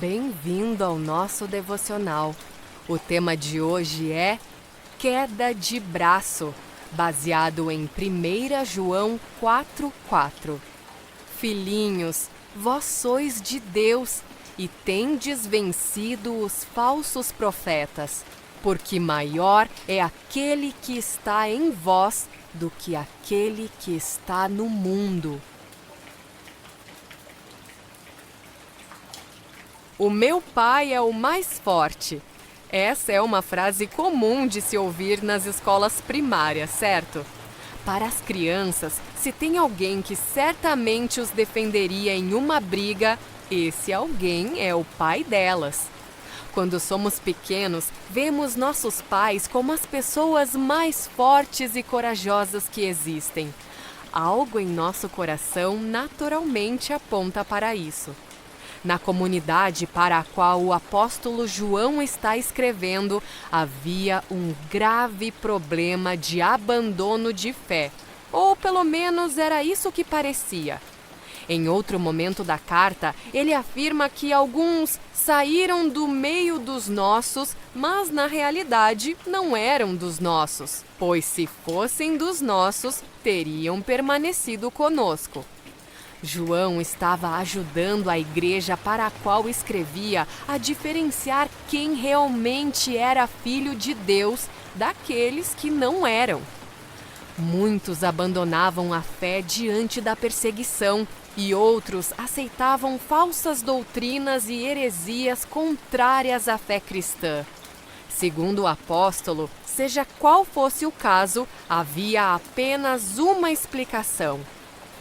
Bem-vindo ao nosso devocional. O tema de hoje é queda de braço, baseado em 1 João 4,4. Filhinhos, vós sois de Deus e tendes vencido os falsos profetas, porque maior é aquele que está em vós do que aquele que está no mundo. O meu pai é o mais forte. Essa é uma frase comum de se ouvir nas escolas primárias, certo? Para as crianças, se tem alguém que certamente os defenderia em uma briga, esse alguém é o pai delas. Quando somos pequenos, vemos nossos pais como as pessoas mais fortes e corajosas que existem. Algo em nosso coração naturalmente aponta para isso. Na comunidade para a qual o apóstolo João está escrevendo, havia um grave problema de abandono de fé, ou pelo menos era isso que parecia. Em outro momento da carta, ele afirma que alguns saíram do meio dos nossos, mas na realidade não eram dos nossos, pois se fossem dos nossos, teriam permanecido conosco. João estava ajudando a igreja para a qual escrevia a diferenciar quem realmente era filho de Deus daqueles que não eram. Muitos abandonavam a fé diante da perseguição e outros aceitavam falsas doutrinas e heresias contrárias à fé cristã. Segundo o apóstolo, seja qual fosse o caso, havia apenas uma explicação.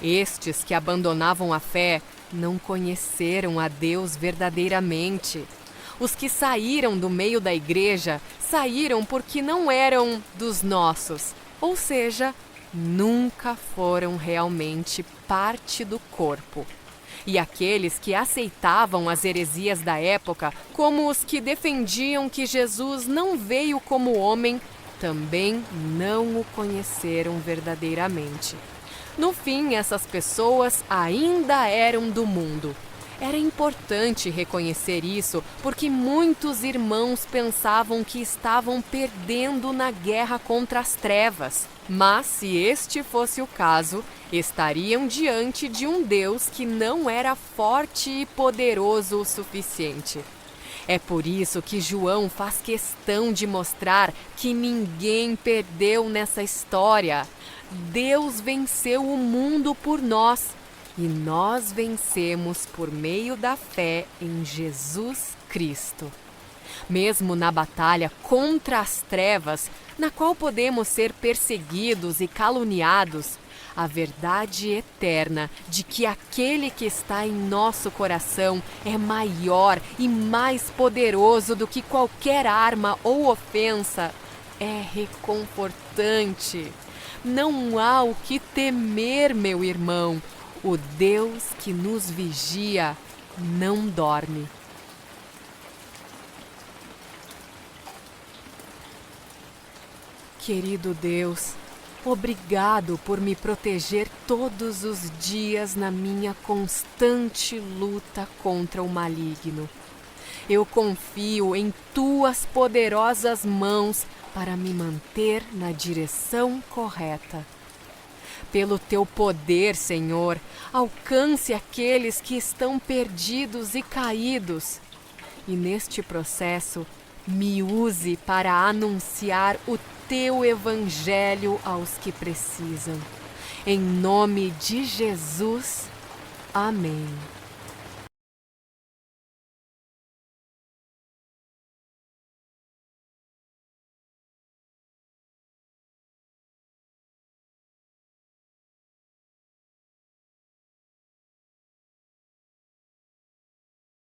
Estes que abandonavam a fé não conheceram a Deus verdadeiramente. Os que saíram do meio da igreja saíram porque não eram dos nossos, ou seja, nunca foram realmente parte do corpo. E aqueles que aceitavam as heresias da época, como os que defendiam que Jesus não veio como homem, também não o conheceram verdadeiramente. No fim, essas pessoas ainda eram do mundo. Era importante reconhecer isso, porque muitos irmãos pensavam que estavam perdendo na guerra contra as trevas. Mas, se este fosse o caso, estariam diante de um Deus que não era forte e poderoso o suficiente. É por isso que João faz questão de mostrar que ninguém perdeu nessa história. Deus venceu o mundo por nós e nós vencemos por meio da fé em Jesus Cristo. Mesmo na batalha contra as trevas, na qual podemos ser perseguidos e caluniados, a verdade eterna de que aquele que está em nosso coração é maior e mais poderoso do que qualquer arma ou ofensa é reconfortante. Não há o que temer, meu irmão. O Deus que nos vigia não dorme. Querido Deus, obrigado por me proteger todos os dias na minha constante luta contra o maligno. Eu confio em tuas poderosas mãos para me manter na direção correta. Pelo teu poder, Senhor, alcance aqueles que estão perdidos e caídos. E neste processo, me use para anunciar o teu evangelho aos que precisam. Em nome de Jesus, amém.